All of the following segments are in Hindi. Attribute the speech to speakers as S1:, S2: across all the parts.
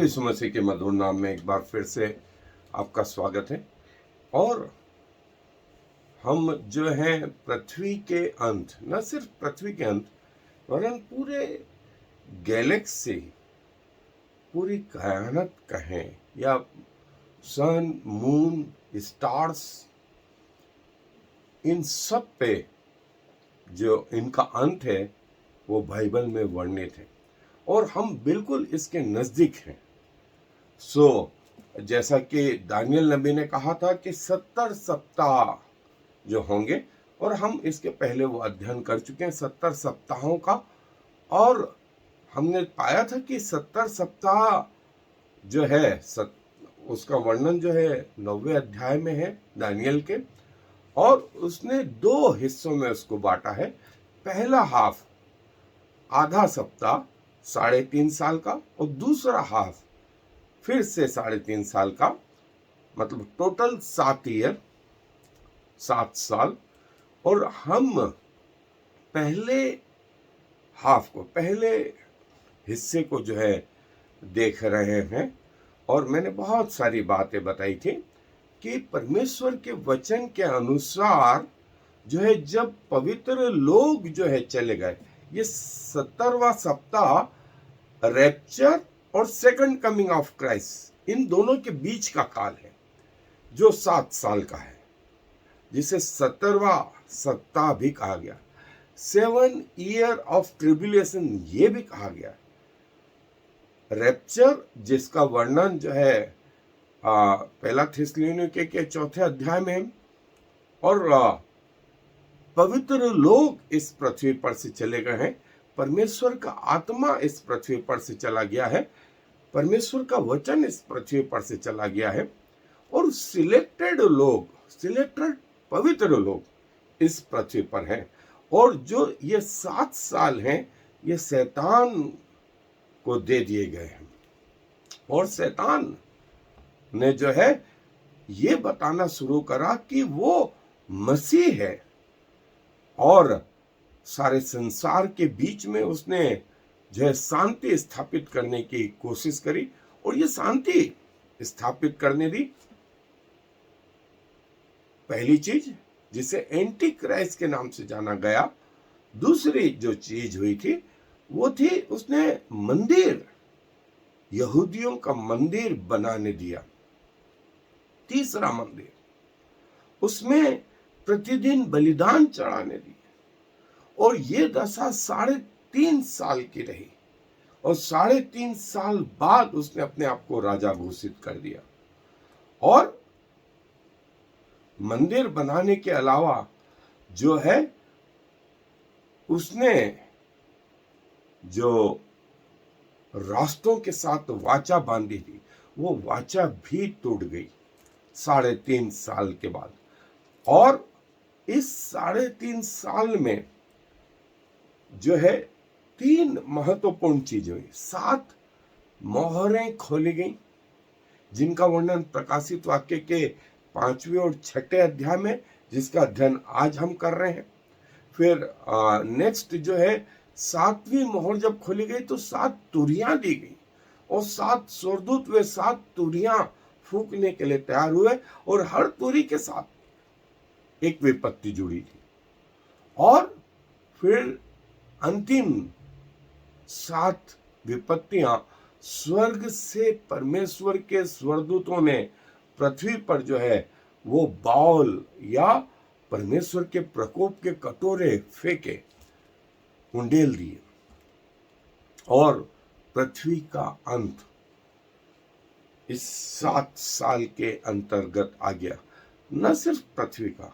S1: यीशु मसीह के मधुर नाम में एक बार फिर से आपका स्वागत है। और हम जो हैं पृथ्वी के अंत, न सिर्फ पृथ्वी के अंत वरन पूरे गैलेक्सी, पूरी कायनात कहें या सन, मून, स्टार्स, इन सब पे जो इनका अंत है वो बाइबल में वर्णित है और हम बिल्कुल इसके नजदीक हैं। जैसा कि दानियल नबी ने कहा था कि 70 सप्ताह जो होंगे, और हम इसके पहले वो अध्ययन कर चुके हैं 70 सप्ताहों का, और हमने पाया था कि 70 सप्ताह जो है उसका वर्णन जो है 9वें अध्याय में है दानियल के, और उसने 2 हिस्सों में उसको बांटा है। पहला हाफ आधा सप्ताह 3.5 साल का, और दूसरा हाफ फिर से 3.5 साल का, मतलब टोटल 7 साल। और हम पहले हाफ को, पहले हिस्से को जो है देख रहे हैं, और मैंने बहुत सारी बातें बताई थी कि परमेश्वर के वचन के अनुसार जो है जब पवित्र लोग जो है चले गए, ये 70वां सप्ताह रैप्चर और सेकंड कमिंग ऑफ क्राइस्ट, इन दोनों के बीच का काल है जो 7 साल का है, जिसे 70वां सप्ताह भी कहा गया। 7 ईयर ऑफ ट्रिब्यूलेशन ये भी कहा गया। रैप्चर जिसका वर्णन जो है पहला थिस्सलुनीके के 4थे अध्याय में, और पवित्र लोग इस पृथ्वी पर से चले गए हैं, परमेश्वर का आत्मा इस पृथ्वी पर से चला गया है, परमेश्वर का वचन इस पृथ्वी पर से चला गया है, और सिलेक्टेड लोग, सिलेक्टेड पवित्र लोग इस पृथ्वी पर हैं। और जो ये 7 साल हैं ये शैतान को दे दिए गए हैं, और शैतान ने जो है ये बताना शुरू करा कि वो मसीह है, और सारे संसार के बीच में उसने जो है शांति स्थापित करने की कोशिश करी, और ये शांति स्थापित करने दी। पहली चीज जिसे एंटी क्राइस्ट के नाम से जाना गया। दूसरी जो चीज हुई थी वो थी उसने मंदिर, यहूदियों का मंदिर बनाने दिया। तीसरा मंदिर, उसमें प्रतिदिन बलिदान चढ़ाने दिए, और ये दशा 3.5 साल की रही, और 3.5 साल बाद उसने अपने आप को राजा घोषित कर दिया। और मंदिर बनाने के अलावा जो है उसने जो राष्ट्रों के साथ वाचा बांधी थी वो वाचा भी टूट गई 3.5 साल के बाद। और इस 3.5 साल में जो है 3 महत्वपूर्ण चीजें हुई। 7 मोहरें खोली गई, जिनका वर्णन प्रकाशित वाक्य के 5वें और 6ठे अध्याय में, जिसका अध्ययन आज हम कर रहे हैं। फिर नेक्स्ट जो है 7वीं मोहर जब खोली गई तो 7 तुरियां दी गई, और 7 स्वर्गदूत वे 7 तुरियां फूंकने के लिए तैयार हुए, और हर तुरी के साथ एक विपत्ति जुड़ी थी। और फिर अंतिम 7 विपत्तियां स्वर्ग से परमेश्वर के स्वर्गदूतों ने पृथ्वी पर जो है वो बाउल या परमेश्वर के प्रकोप के कटोरे फेंके, उंडेल दिए, और पृथ्वी का अंत इस 7 साल के अंतर्गत आ गया। न सिर्फ पृथ्वी का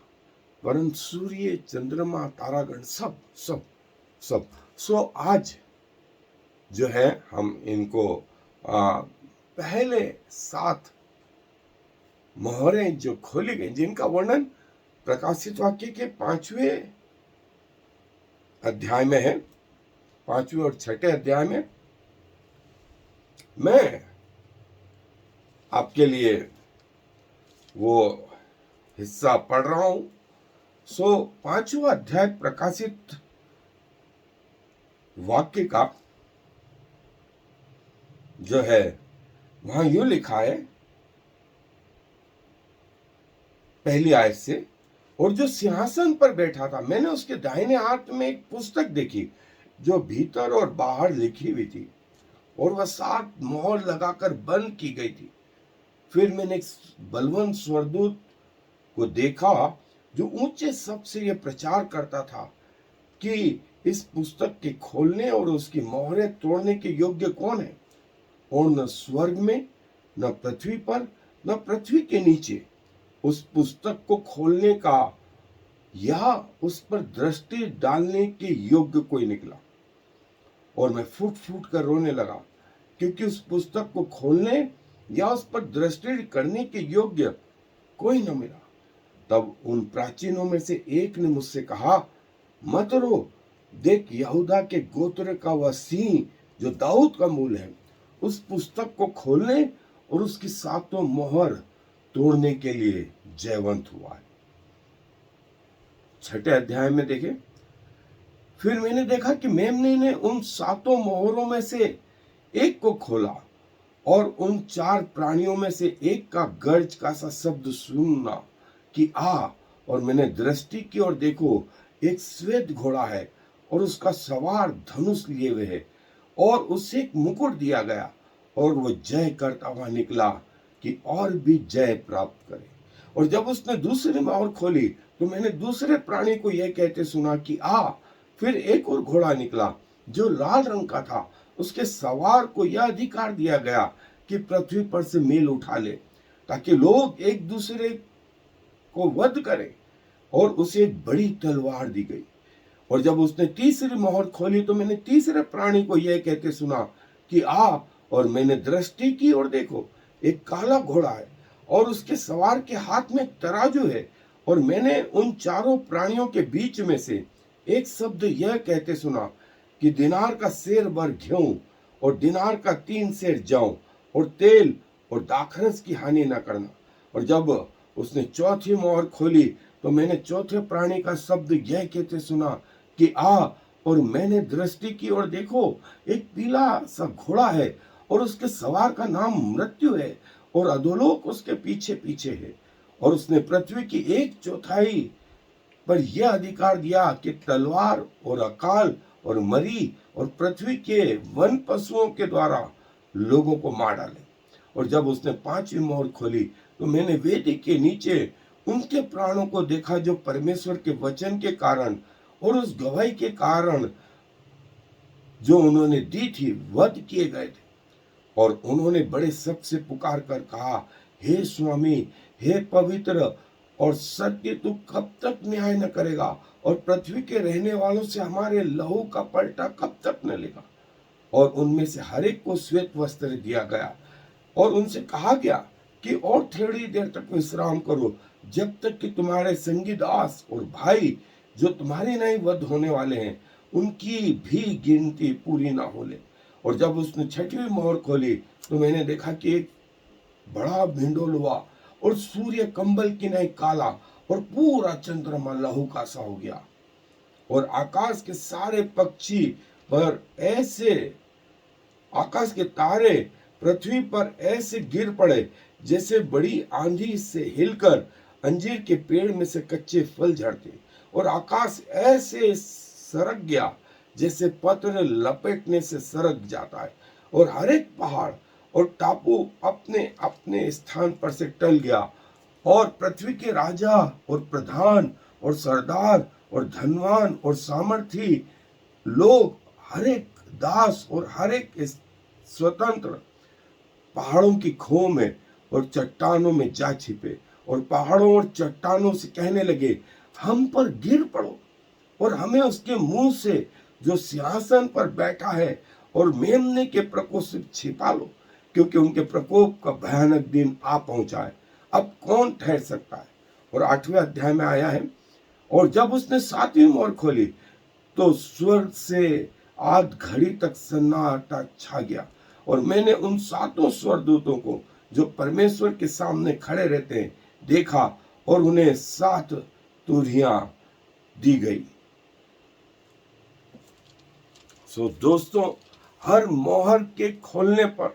S1: वरन सूर्य, चंद्रमा, तारागण, सब सब सब। आज जो है हम इनको पहले 7 मोहरें जो खोली गई, जिनका वर्णन प्रकाशित वाक्य के 5वें अध्याय में है, 5वें और 6ठे अध्याय में मैं आपके लिए वो हिस्सा पढ़ रहा हूं। 5वां अध्याय प्रकाशित वाक्य का जो है वहां यूं लिखा है पहली आयत से, और जो सिंहासन पर बैठा था, मैंने उसके दाहिने हाथ में एक पुस्तक देखी जो भीतर और बाहर लिखी हुई थी, और वह 7 मोहर लगाकर बंद की गई थी। फिर मैंने एक बलवंत स्वर्गदूत को देखा जो ऊंचे शब्द से यह प्रचार करता था कि इस पुस्तक के खोलने और उसकी मोहरें तोड़ने के योग्य कौन है, और न स्वर्ग में, न पृथ्वी पर, न पृथ्वी के नीचे उस पुस्तक को खोलने का या उस पर दृष्टि डालने के योग्य कोई निकला। और मैं फूट फूट कर रोने लगा, क्योंकि उस पुस्तक को खोलने या उस पर दृष्टि करने के योग्य कोई न मिला। तब उन प्राचीनों में से एक ने मुझसे कहा, मत रो, देख यहूदा के गोत्र का वह सिंह जो दाऊद का मूल है, उस पुस्तक को खोलने और उसकी 7 मोहर तोड़ने के लिए जयवंत हुआ है। 6 अध्याय में देखें, फिर मैंने देखा कि मेमने ने उन 7 मोहरों में से एक को खोला, और उन 4 प्राणियों में से एक का गर्ज का सा शब्द सुनना कि आ, और मैंने दृष्टि की और देखो एक श्वेत घोड़ा है, और उसका सवार धनुष लिए हुए है, और उसे एक मुकुट दिया गया, और वह जय करता हुआ निकला कि और भी जय प्राप्त करे। और जब उसने दूसरी मोहर खोली तो मैंने दूसरे प्राणी को यह कहते सुना कि आ। फिर एक और घोड़ा निकला जो लाल रंग का था, उसके सवार को यह अधिकार दिया गया कि पृथ्वी पर से मेल उठा ले, ताकि लोग एक दूसरे को वध करें, और उसे एक बड़ी तलवार दी गई। और जब उसने तीसरी मोहर खोली तो मैंने तीसरे प्राणी को यह कहते सुना कि आ, और मैंने दृष्टि की और देखो एक काला घोड़ा है, और उसके सवार के हाथ में तराजू है, और मैंने उन 4 प्राणियों के बीच में से एक शब्द यह कहते सुना कि दिनार का सेर भर गेहूं और दिनार का 3 सेर जौ और तेल और दाखरस की हानि न करना। और जब उसने चौथी मोहर खोली तो मैंने चौथे प्राणी का शब्द यह कहते सुना कि आ, और मैंने दृष्टि की और देखो एक पीला सा घोड़ा है, और उसके सवार का नाम मृत्यु है, और अधोलोक उसके पीछे पीछे है। और उसने पृथ्वी की 1/4 पर यह अधिकार दिया कि तलवार और अकाल और मरी और पृथ्वी के वन पशुओं के द्वारा लोगों को मार डाले। और जब उसने 5वीं मोहर खोली तो मैंने वेदी के नीचे उनके प्राणों को देखा जो परमेश्वर के वचन के कारण और उस गवाही के कारण जो उन्होंने दी थी वध किए गए थे। और उन्होंने बड़े शब्द से पुकार कर कहा, हे स्वामी, हे पवित्र और सत्य, तू कब तक न्याय न करेगा, और पृथ्वी के रहने वालों से हमारे लहू का पलटा कब तक न लेगा। और उनमें से हर एक को श्वेत वस्त्र दिया गया, और उनसे कहा गया कि और थोड़ी देर तक विश्राम करो, जब तक कि तुम्हारे संगी दास और भाई जो तुम्हारे नहीं वध होने वाले हैं उनकी भी गिनती पूरी ना हो ले। और जब उसने 6वीं मोहर खोली तो मैंने देखा कि एक बड़ा भिंडोल हुआ, और सूर्य कंबल की नहीं काला, और पूरा चंद्रमा लहू का सा हो गया, और आकाश के सारे पक्षी पर ऐसे, आकाश के तारे पृथ्वी पर ऐसे गिर पड़े जैसे बड़ी आंधी से हिलकर अंजीर के पेड़ में से कच्चे फल झड़ते, और आकाश ऐसे सरक गया जैसे पत्र लपेटने से सरक जाता है, और हर एक पहाड़ और टापू अपने अपने स्थान पर से टल गया, और पृथ्वी के राजा और प्रधान और सरदार और धनवान और सामर्थी लोग, हर एक दास और हर एक स्वतंत्र पहाड़ों की खो में और चट्टानों में जा छिपे, और पहाड़ों और चट्टानों से कहने लगे, हम पर गिर पड़ो और हमें उसके मुंह से जो सिंहासन पर बैठा है और मेमने के प्रकोप से छिपा लो, क्योंकि उनके प्रकोप का भयानक दिन आ पहुंचा है। अब कौन ठहर सकता है। और 8वें अध्याय में आया है, और जब उसने 7वीं मोहर खोली तो स्वर्ग से आध घड़ी तक सन्नाटा छा गया, और मैंने उन 7 स्वर्गदूतों को जो परमेश्वर के सामने खड़े रहते हैं देखा, और उन्हें 7 तुरहियां दी गई। दोस्तों, हर मोहर के खोलने पर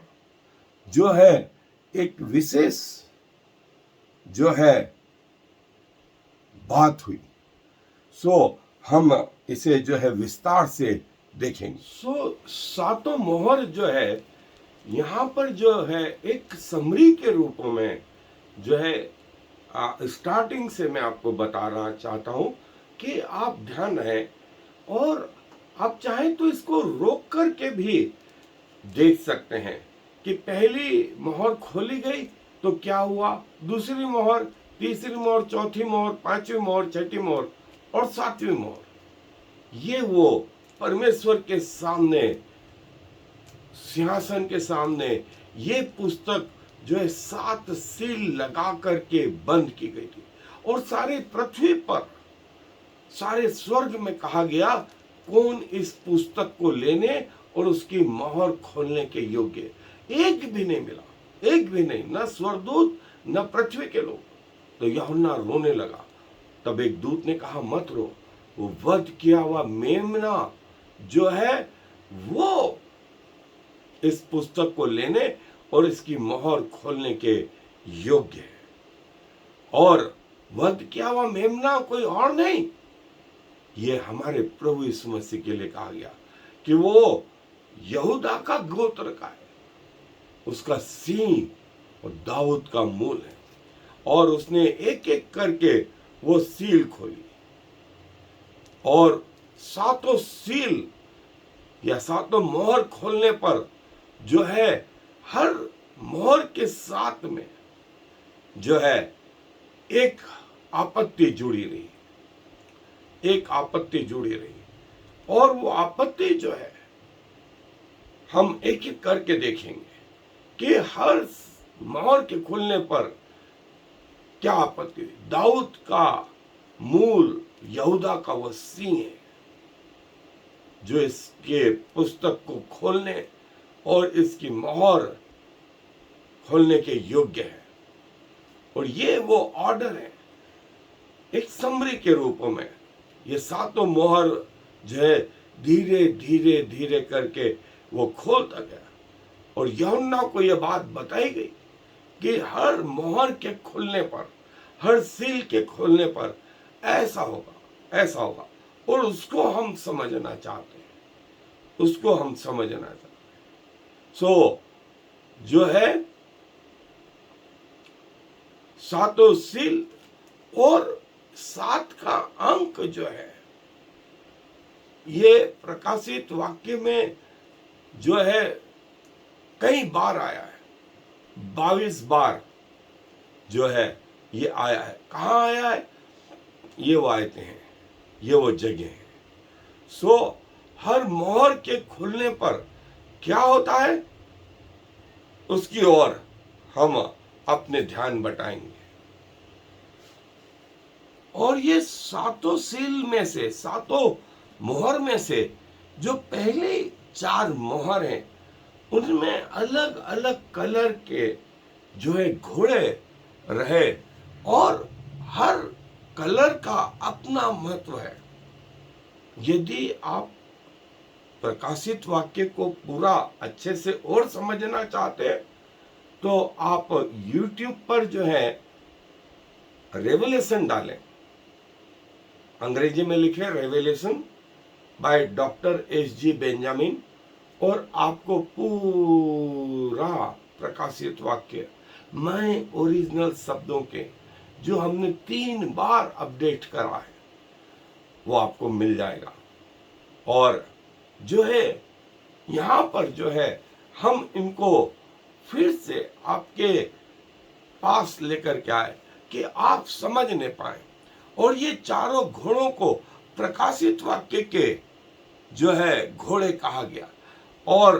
S1: जो है एक विशेष जो है बात हुई। सो हम इसे जो है विस्तार से देखेंगे। सो सातों मोहर जो है यहाँ पर जो है एक समरी के रूप में जो है स्टार्टिंग से मैं आपको बताना चाहता हूँ कि आप ध्यान है, और आप चाहें तो इसको रोक करके भी देख सकते हैं कि पहली मोहर खोली गई तो क्या हुआ, दूसरी मोहर, तीसरी मोहर, चौथी मोहर, पांचवी मोहर, छठी मोहर और सातवीं मोहर। ये वो परमेश्वर के सामने, सिंहासन के सामने ये पुस्तक जो है 7 सील लगा करके बंद की गई थी। और सारे पृथ्वी पर, सारे स्वर्ग में कहा गया कौन इस पुस्तक को लेने और उसकी मोहर खोलने के योग्य। एक भी नहीं मिला, एक भी नहीं, न स्वर्गदूत न पृथ्वी के लोग। तो यूहन्ना रोने लगा। तब एक दूत ने कहा मत रो, वो वध किया हुआ मेमना जो है वो इस पुस्तक को लेने और इसकी मोहर खोलने के योग्य है। और वध किया हुआ मेमना कोई और नहीं, ये हमारे प्रभु यीशु मसीह के लिए कहा गया कि वो यहूदा का गोत्र का है, उसका सींग और दाऊद का मूल है। और उसने एक एक करके वो सील खोली, और सातों सील या सातों मोहर खोलने पर जो है हर मोहर के साथ में जो है एक आपत्ति जुड़ी रही, एक आपत्ति जुड़ी रही। और वो आपत्ति जो है हम एक एक करके देखेंगे कि हर मोहर के खुलने पर क्या आपत्ति हुई। दाऊद का मूल, यहूदा का वो सिंह है जो इसके पुस्तक को खोलने और इसकी मोहर खोलने के योग्य है। और ये वो ऑर्डर है एक समरी के रूप में। ये सातों मोहर जो है धीरे धीरे धीरे करके वो खोलता गया, और यूहन्ना को यह बात बताई गई कि हर मोहर के खुलने पर, हर सील के खोलने पर ऐसा होगा, ऐसा होगा। और उसको हम समझना चाहते हैं, उसको हम समझना चाहते हैं। सो जो है सातों सील और 7 का अंक जो है ये प्रकाशित वाक्य में जो है कई बार आया है, 22 बार जो है ये आया है। कहाँ आया है? ये वो आयतें हैं, ये वो जगह है। सो हर मोहर के खुलने पर क्या होता है उसकी ओर हम अपने ध्यान बटाएंगे। और ये सातों सील में से, सातों मोहर में से जो पहले 4 मोहर हैं उनमें अलग अलग कलर के जो है घोड़े रहे, और हर कलर का अपना महत्व है। यदि आप प्रकाशित वाक्य को पूरा अच्छे से और समझना चाहते हैं तो आप YouTube पर जो है रेवलेशन डालें, अंग्रेजी में लिखे revelation by doctor SG. Benjamin, और आपको पूरा प्रकाशित वाक्य मैं ओरिजिनल शब्दों के जो हमने 3 बार अपडेट करा है वो आपको मिल जाएगा। और जो है यहाँ पर जो है हम इनको फिर से आपके पास लेकर के आए कि आप समझ नहीं पाए। और ये चारों घोड़ों को प्रकाशित वाक्य के जो है घोड़े कहा गया। और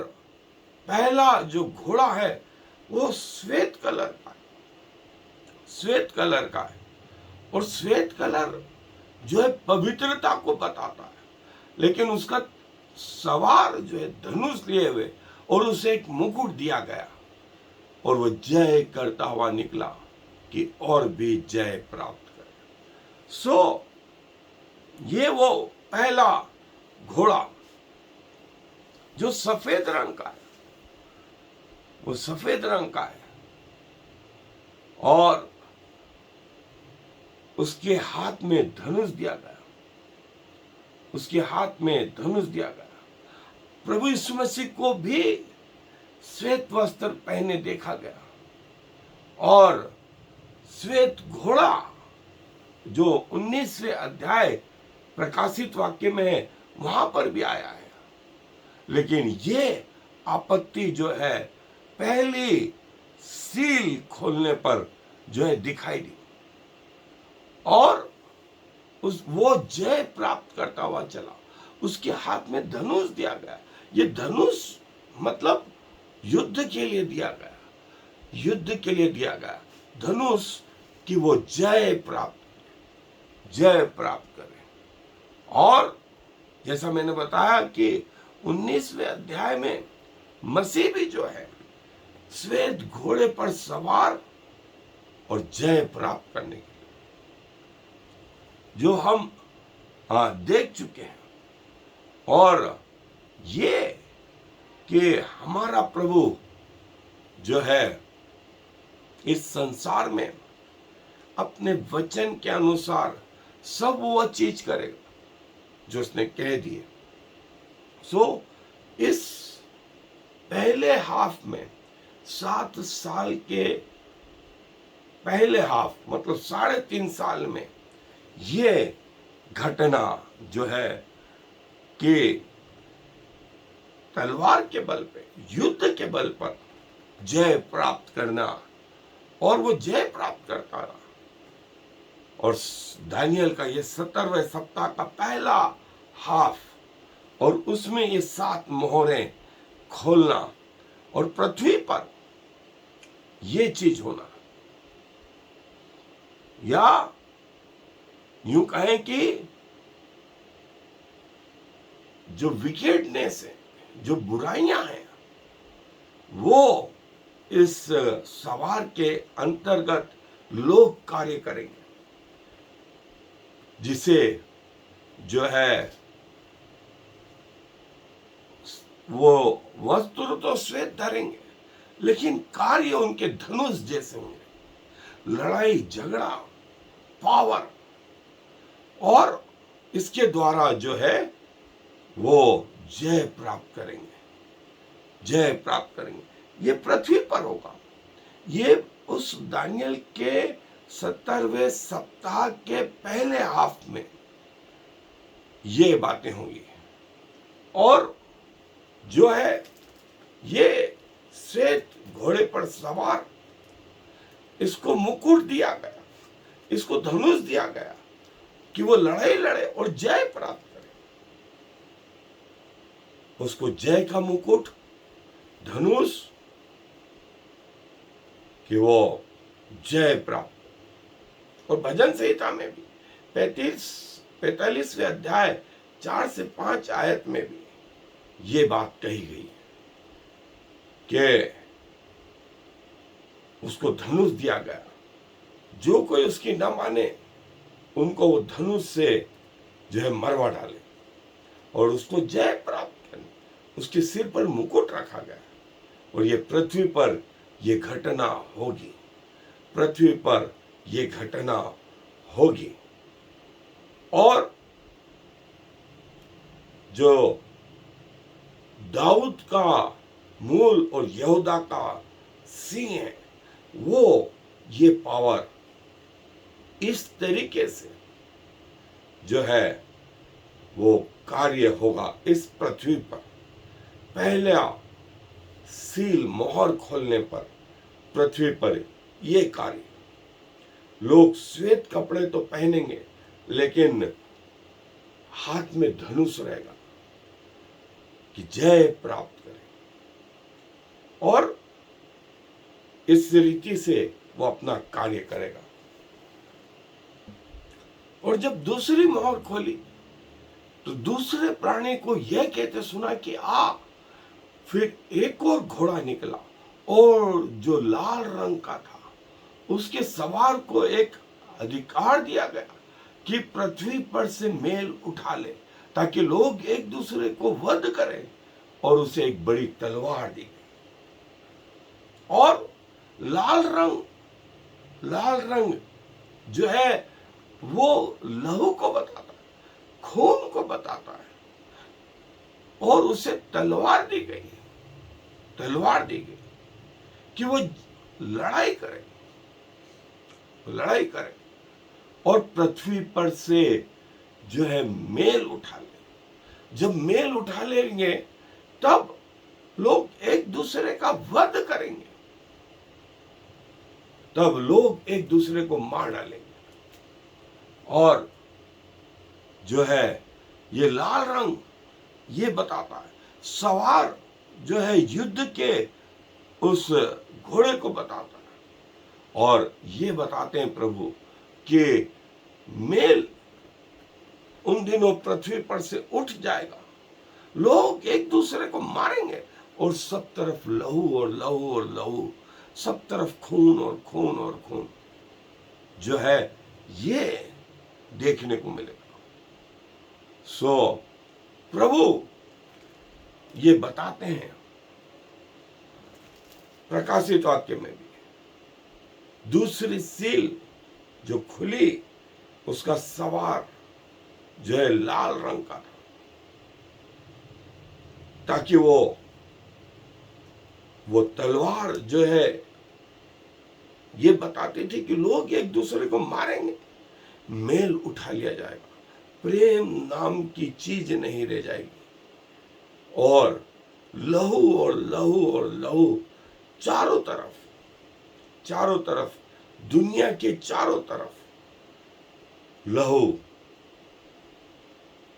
S1: पहला जो घोड़ा है वो श्वेत कलर का है, श्वेत कलर का है। और श्वेत कलर जो है पवित्रता को बताता है, लेकिन उसका सवार जो है धनुष लिए हुए, और उसे एक मुकुट दिया गया, और वो जय करता हुआ निकला कि और भी जय प्राप्त करे। सो ये वो पहला घोड़ा जो सफेद रंग का है वो सफेद रंग का है और उसके हाथ में धनुष दिया गया, उसके हाथ में धनुष दिया गया। प्रभु यीशु मसीह को भी श्वेत वस्त्र पहने देखा गया और श्वेत घोड़ा जो 19वें अध्याय प्रकाशित वाक्य में है वहां पर भी आया है। लेकिन ये आपत्ति जो है पहली सील खोलने पर जो है दिखाई दी और वो जय प्राप्त करता हुआ चला। उसके हाथ में धनुष दिया गया। ये धनुष मतलब युद्ध के लिए दिया गया, युद्ध के लिए दिया गया धनुष कि वो जय प्राप्त करे। और जैसा मैंने बताया कि 19वें अध्याय में मसीह भी जो है श्वेत घोड़े पर सवार और जय प्राप्त करने के लिए, जो हम देख चुके हैं। और ये कि हमारा प्रभु जो है इस संसार में अपने वचन के अनुसार सब वो चीज करेगा जो उसने कह दिए। इस पहले हाफ में 7 साल के पहले हाफ मतलब 3.5 साल में ये घटना जो है कि तलवार के बल पे, युद्ध के बल पर जय प्राप्त करना, और वो जय प्राप्त करता रहा। और दानियल का ये 70वें सप्ताह का पहला हाफ और उसमें ये 7 मोहरें खोलना और पृथ्वी पर ये चीज होना, या यूं कहें कि जो विकेटनेस है, जो बुराइयां हैं, वो इस सवार के अंतर्गत लोग कार्य करेंगे, जिसे जो है वो वस्त्र तो श्वेत धरेंगे लेकिन कार्य उनके धनुष जैसे होंगे, लड़ाई झगड़ा पावर, और इसके द्वारा जो है वो जय प्राप्त करेंगे, जय प्राप्त करेंगे। ये पृथ्वी पर होगा। ये उस दानियल के 70वें सप्ताह के पहले हाफ में ये बातें होंगी। और जो है ये श्वेत घोड़े पर सवार, इसको मुकुट दिया गया, इसको धनुष दिया गया कि वो लड़ाई लड़े और जय प्राप्त करे। उसको जय का मुकुट, धनुष, कि वो जय प्राप्त। और भजन संहिता में भी 45वें अध्याय 4 से 5 आयत में भी ये बात कही गई कि उसको धनुष दिया गया, जो कोई उसकी न माने उनको वो धनुष से जो है मरवा डाले, और उसको जय प्राप्त करने उसके सिर पर मुकुट रखा गया। और ये पृथ्वी पर ये घटना होगी, पृथ्वी पर ये घटना होगी। और जो दाऊद का मूल और यहूदा का सिंह है, वो ये पावर इस तरीके से जो है वो कार्य होगा इस पृथ्वी पर। पहला सील मोहर खोलने पर पृथ्वी पर ये कार्य, लोग श्वेत कपड़े तो पहनेंगे लेकिन हाथ में धनुष रहेगा कि जय प्राप्त करें, और इस रीति से वो अपना कार्य करेगा। और जब दूसरी मोहर खोली तो दूसरे प्राणी को यह कहते सुना कि आ। फिर एक और घोड़ा निकला और जो लाल रंग का था, उसके सवार को एक अधिकार दिया गया कि पृथ्वी पर से मेल उठा ले, ताकि लोग एक दूसरे को वध करें, और उसे एक बड़ी तलवार दी गई। और लाल रंग जो है वो लहू को बताता है, खून को बताता है। और उसे तलवार दी गई कि वो लड़ाई करे और पृथ्वी पर से जो है मेल उठा ले। जब मेल उठा लेंगे तब लोग एक दूसरे का वध करेंगे, तब लोग एक दूसरे को मार डालेंगे। और जो है ये लाल रंग ये बताता है, सवार जो है युद्ध के उस घोड़े को बताता है। और ये बताते हैं प्रभु कि मेल उन दिनों पृथ्वी पर से उठ जाएगा, लोग एक दूसरे को मारेंगे और सब तरफ लहू और लहू और लहू, सब तरफ खून और खून और खून जो है ये देखने को मिलेगा। सो प्रभु ये बताते हैं प्रकाशित वाक्य में भी, दूसरी सील जो खुली उसका सवार जो है लाल रंग का था, ताकि वो तलवार जो है ये बताती थी कि लोग एक दूसरे को मारेंगे, मेल उठा लिया जाएगा, प्रेम नाम की चीज नहीं रह जाएगी। और लहू और लहू और लहू चारों तरफ दुनिया के चारों तरफ लहू,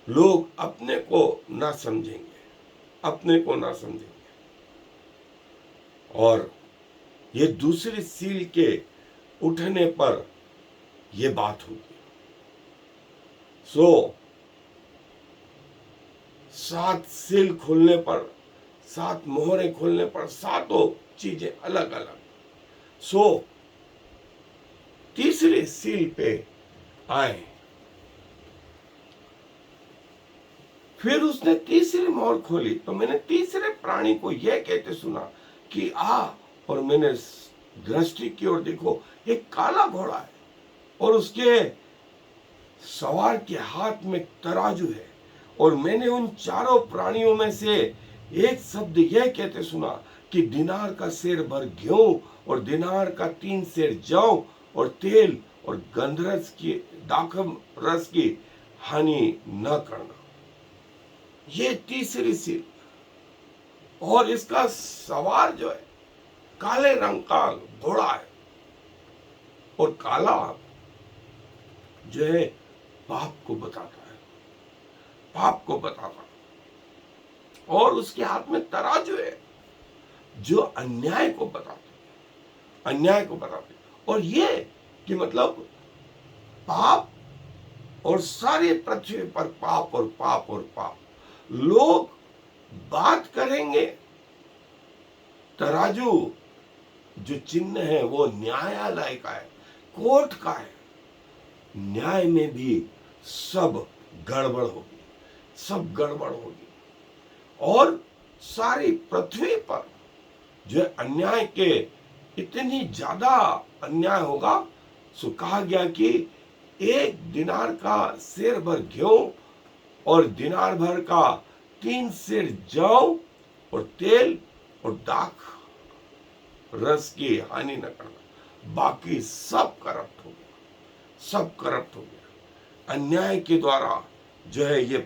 S1: लोग अपने को ना समझेंगे। और ये दूसरी सील के उठने पर यह बात होगी। सो 7 सील खोलने पर, 7 मोहरें खोलने पर सातों चीजें अलग अलग। सो तीसरी सील पे आए, फिर उसने तीसरी मोहर खोली तो मैंने तीसरे प्राणी को यह कहते सुना कि आ, और मैंने दृष्टि की और देखो एक काला घोड़ा है और उसके सवार के हाथ में तराजू है। और मैंने उन चारों प्राणियों में से एक शब्द यह कहते सुना कि दिनार का सेर भर गेहूं और दिनार का 3 सेर जौ और तेल और गंधरस की दाखम रस की हानि न करना। ये तीसरी सील। और इसका सवार जो है काले रंग का घोड़ा है और काला जो है पाप को बताता है और उसके हाथ में तराजू है जो अन्याय को बताते और ये कि मतलब पाप और सारी पृथ्वी पर पाप और पाप और पाप। लोग बात करेंगे, तराजू जो चिन्ह है वो न्यायालय का है, कोर्ट का है। न्याय में भी सब गड़बड़ होगी और सारी पृथ्वी पर जो अन्याय के इतनी ज्यादा अन्याय होगा। सो कहा गया कि 1 दिनार का सेर भर गेहूं और दिनार भर का 3 सेर जौ और तेल और दाख रस की हानि न करना। बाकी सब करप्ट हो गया, अन्याय के द्वारा जो है ये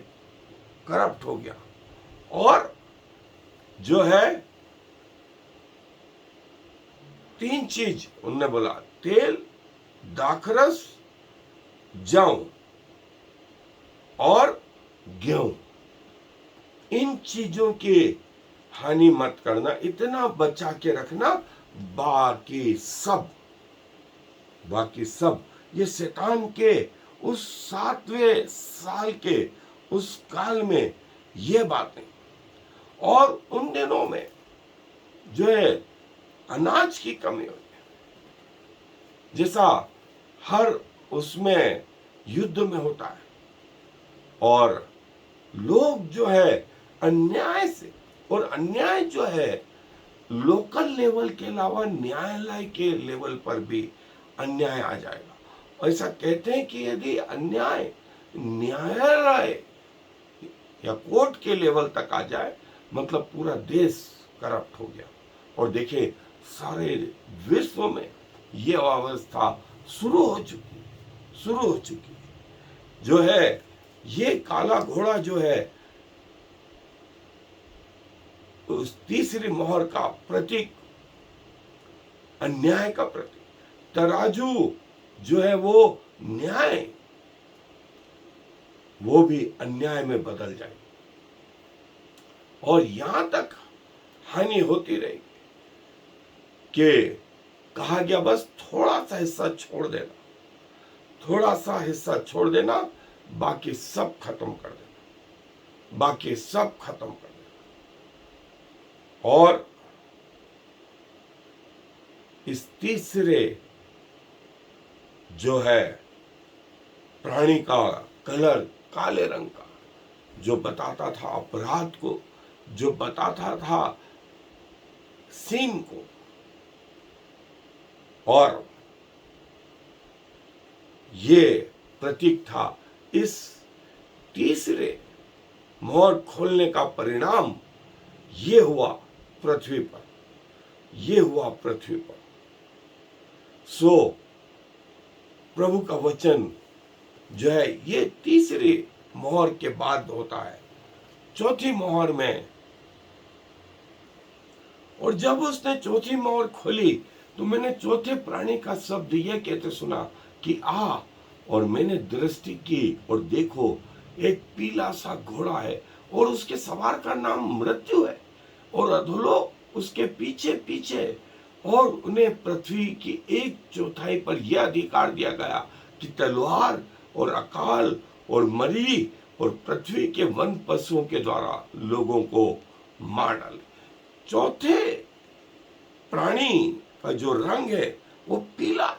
S1: करप्ट हो गया। और जो है 3 चीज उनने बोला, तेल, दाखरस, जौ और गेहूं, इन चीजों की हानि मत करना, इतना बचा के रखना। बाकी सब ये शैतान के उस 7वें साल के उस काल में ये बातें। और उन दिनों में जो है अनाज की कमी हुई, जैसा हर उसमें युद्ध में होता है। और लोग जो है अन्याय से, और अन्याय जो है लोकल लेवल के अलावा न्यायालय के लेवल पर भी अन्याय आ जाएगा। ऐसा कहते हैं कि यदि अन्याय न्यायालय या कोर्ट के लेवल तक आ जाए, मतलब पूरा देश करप्ट हो गया। और देखिए सारे विश्व में ये अवस्था शुरू हो चुकी है। जो है ये काला घोड़ा जो है उस तीसरी मोहर का प्रतीक, अन्याय का प्रतीक। तराजू जो है वो न्याय, वो भी अन्याय में बदल जाए और यहां तक हानि होती रहेगी कि कहा गया बस थोड़ा सा हिस्सा छोड़ देना, थोड़ा सा हिस्सा छोड़ देना, बाकी सब खत्म कर देना, बाकी सब खत्म कर देना। और इस तीसरे जो है प्राणी का कलर काले रंग का, जो बताता था अपराध को, जो बताता था सीन को, और ये प्रतीक था इस तीसरे मोहर खोलने का परिणाम ये हुआ पृथ्वी पर, ये हुआ पृथ्वी पर। सो प्रभु का वचन जो है ये तीसरी मोहर के बाद होता है, चौथी मोहर में। और जब उसने चौथी मोहर खोली तो मैंने चौथे प्राणी का शब्द यह कहते सुना कि आ, और मैंने दृष्टि की और देखो एक पीला सा घोड़ा है और उसके सवार का नाम मृत्यु है और अधोलोक उसके पीछे पीछे, और उन्हें पृथ्वी की 1/4 पर यह अधिकार दिया गया कि तलवार और अकाल और मरी और पृथ्वी के वन पशुओं के द्वारा लोगों को मार डाले। चौथे प्राणी का जो रंग है वो पीला,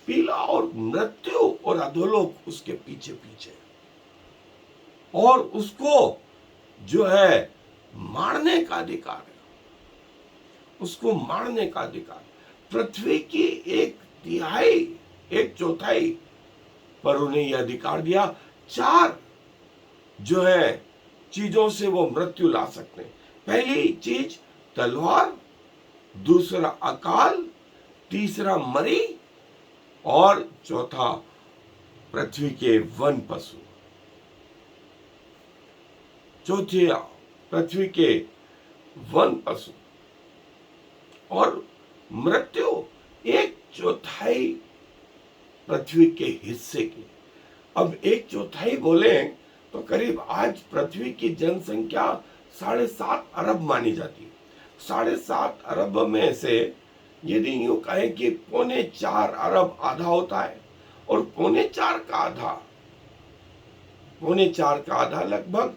S1: पीला, और मृत्यु और अधोलोक उसके पीछे पीछे, और उसको जो है मारने का अधिकार है, उसको मारने का अधिकार। पृथ्वी की 1/3 1/4 पर उन्हें यह अधिकार दिया। 4 जो है चीजों से वो मृत्यु ला सकते हैं। पहली चीज तलवार, दूसरा अकाल, तीसरा मरी, और चौथा पृथ्वी के वन पशु। चौथी पृथ्वी के वन पशु और मृत्यु 1/4 पृथ्वी के हिस्से की। अब 1/4 बोले तो करीब आज पृथ्वी की जनसंख्या 7.5 अरब मानी जाती है। 7.5 अरब में से यदि यूं कहे कि 3.25 अरब आधा होता है, और 3.25 का आधा लगभग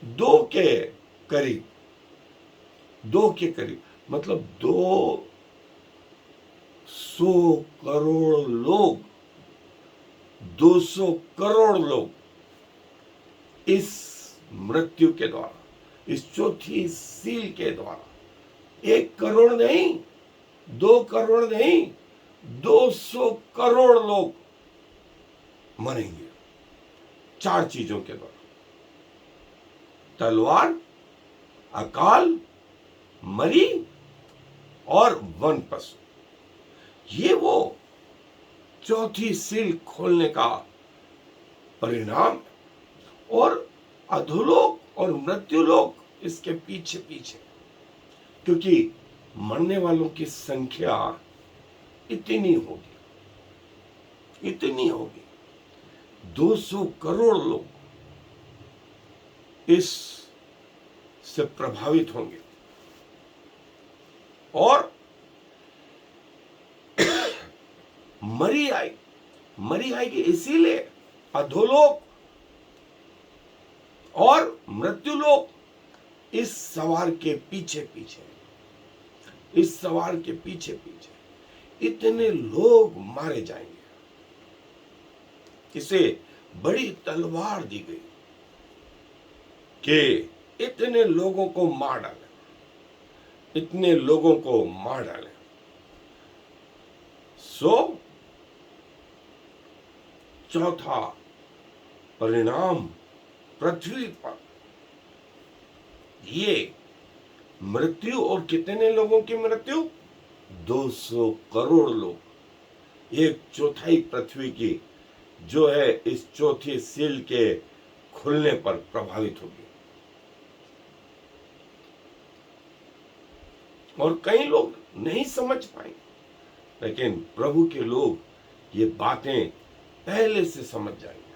S1: 2 के करीब, 2 के करीब, मतलब 200 करोड़ लोग, 200 करोड़ लोग इस मृत्यु के द्वारा, इस चौथी सील के द्वारा, 1 करोड़ नहीं, 2 करोड़ नहीं, 200 करोड़ लोग मरेंगे 4 चीजों के द्वारा: तलवार, अकाल, मरी और वन पशु। ये वो चौथी सील खोलने का परिणाम, और अधोलोक और मृत्युलोक इसके पीछे पीछे, क्योंकि मरने वालों की संख्या इतनी होगी, इतनी होगी, 200 करोड़ लोग इस से प्रभावित होंगे। और मरी आएगी इसीलिए अधोलोक और मृत्युलोक इस सवार के पीछे पीछे, इस सवार के पीछे पीछे इतने लोग मारे जाएंगे। इसे बड़ी तलवार दी गई कि इतने लोगों को मार डाले। इतने लोगों को मार डाले। सो चौथा परिणाम पृथ्वी पर ये मृत्यु, और कितने लोगों की मृत्यु? 200 करोड़ लोग, एक चौथाई पृथ्वी की जो है इस चौथी सील के खुलने पर प्रभावित होगी। और कई लोग नहीं समझ पाएंगे, लेकिन प्रभु के लोग ये बातें पहले से समझ जाएंगे,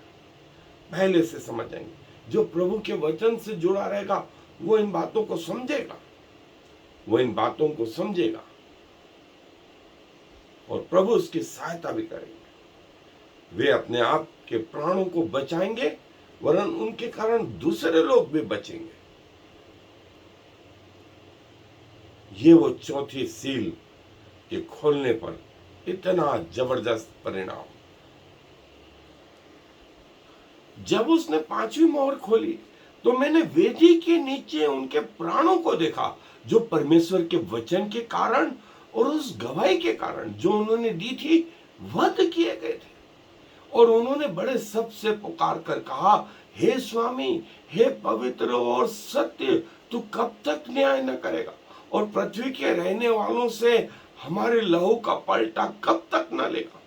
S1: पहले से समझ जाएंगे। जो प्रभु के वचन से जुड़ा रहेगा वो इन बातों को समझेगा, वो इन बातों को समझेगा और प्रभु उसकी सहायता भी करेंगे। वे अपने आप के प्राणों को बचाएंगे, वरन उनके कारण दूसरे लोग भी बचेंगे। ये वो चौथी सील के खोलने पर इतना जबरदस्त परिणाम। जब उसने पांचवी मोहर खोली तो मैंने वेदी के नीचे उनके प्राणों को देखा, जो परमेश्वर के वचन के कारण और उस गवाही के कारण जो उन्होंने दी थी वध किए गए थे। और उन्होंने बड़े शब्द से पुकार कर कहा, हे स्वामी, हे पवित्र और सत्य, तू कब तक न्याय न करेगा और पृथ्वी के रहने वालों से हमारे लहू का पलटा कब तक न लेगा।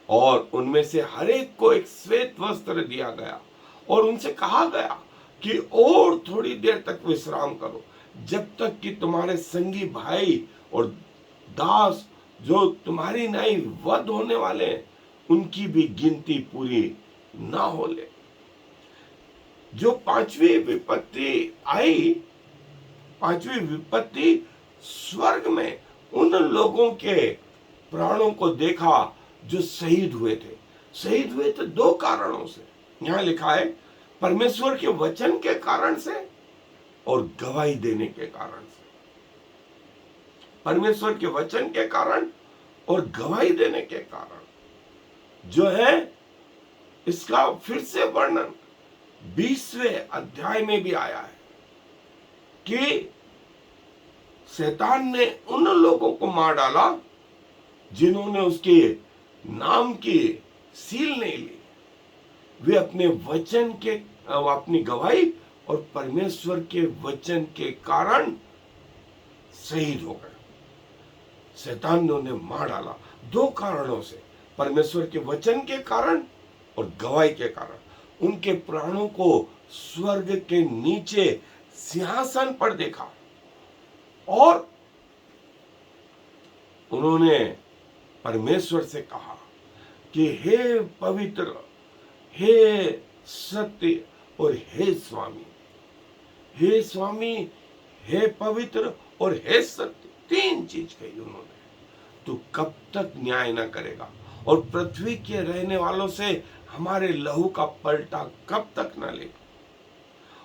S1: और उनमें से हर एक को एक श्वेत वस्त्र दिया गया और उनसे कहा गया कि और थोड़ी देर तक विश्राम करो, जब तक कि तुम्हारे संगी भाई और दास जो तुम्हारी नाई वध होने वाले हैं उनकी भी गिनती पूरी ना हो ले। जो पांचवी विपत्ति आई, पांचवी विपत्ति स्वर्ग में उन लोगों के प्राणों को देखा जो शहीद हुए थे। शहीद हुए थे दो कारणों से, यहां लिखा है परमेश्वर के वचन के कारण से और गवाही देने के कारण से। परमेश्वर के वचन के कारण और गवाही देने के कारण जो है इसका फिर से वर्णन 20वें अध्याय में भी आया है कि शैतान ने उन लोगों को मार डाला जिन्होंने उसके नाम की सील नहीं ली। वे अपने वचन के, अपनी गवाही और परमेश्वर के वचन के कारण शहीद हो गए। शैतान ने उन्हें मार डाला दो कारणों से, परमेश्वर के वचन के कारण और गवाही के कारण। उनके प्राणों को स्वर्ग के नीचे सिंहासन पर देखा और उन्होंने परमेश्वर से कहा कि हे पवित्र, हे सत्य और हे स्वामी, हे स्वामी, हे पवित्र और हे सत्य, तीन चीज कही उन्होंने। तू कब तक न्याय ना करेगा और पृथ्वी के रहने वालों से हमारे लहू का पलटा कब तक ना लेगा।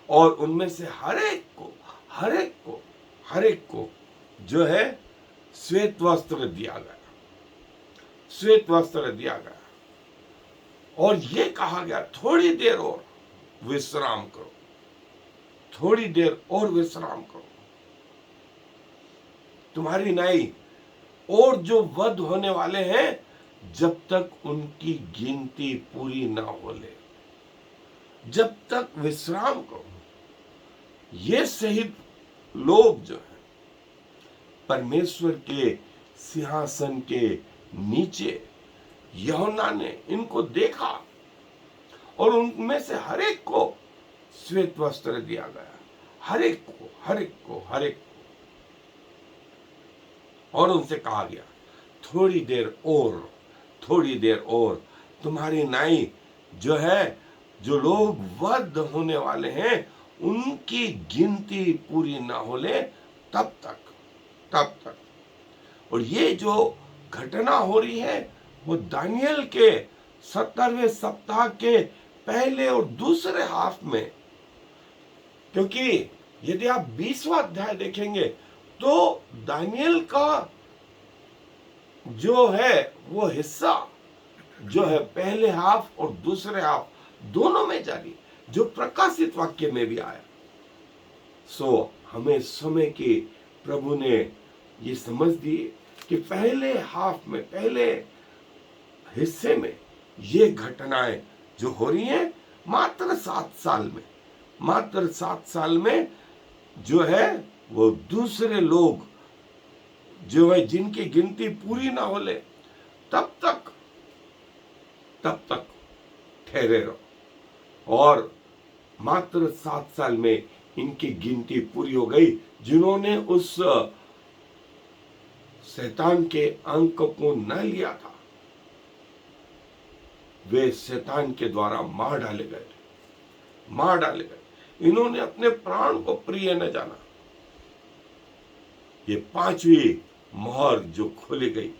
S1: और उनमें से हर एक को जो है श्वेत वस्त्र दिया गया, श्वेत वस्त्र दिया गया और ये कहा गया थोड़ी देर और विश्राम करो, थोड़ी देर और विश्राम करो। तुम्हारी नाई और जो वध होने वाले हैं जब तक उनकी गिनती पूरी ना हो ले, जब तक विश्राम करो। ये शहीद लोग जो है परमेश्वर के सिंहासन के नीचे यूहन्ना ने इनको देखा और उनमें से हर एक को श्वेत वस्त्र दिया गया, हर एक को। और उनसे कहा गया थोड़ी देर और तुम्हारी नाई जो है, जो लोग वध होने वाले हैं उनकी गिनती पूरी ना हो ले तब तक। और ये जो घटना हो रही है वो दानियल के 70वें सप्ताह के पहले और दूसरे हाफ में, क्योंकि यदि आप 20वां अध्याय देखेंगे तो दानियल का जो है वो हिस्सा जो है पहले हाफ और दूसरे हाफ दोनों में जारी, जो प्रकाशित वाक्य में भी आया। सो हमें समय की प्रभु ने ये समझ दिए कि पहले हाफ में, पहले हिस्से में ये घटनाएं जो हो रही हैं, मात्र 7 साल में, मात्र 7 साल में जो है वो दूसरे लोग जो है जिनकी गिनती पूरी ना हो ले तब तक ठहरे रहो। और मात्र 7 साल में इनकी गिनती पूरी हो गई। जिन्होंने उस शैतान के अंक को न लिया था, वे शैतान के द्वारा मार डाले गए। इन्होंने अपने प्राण को प्रिय न जाना। ये 5वीं मोहर जो खोली गई,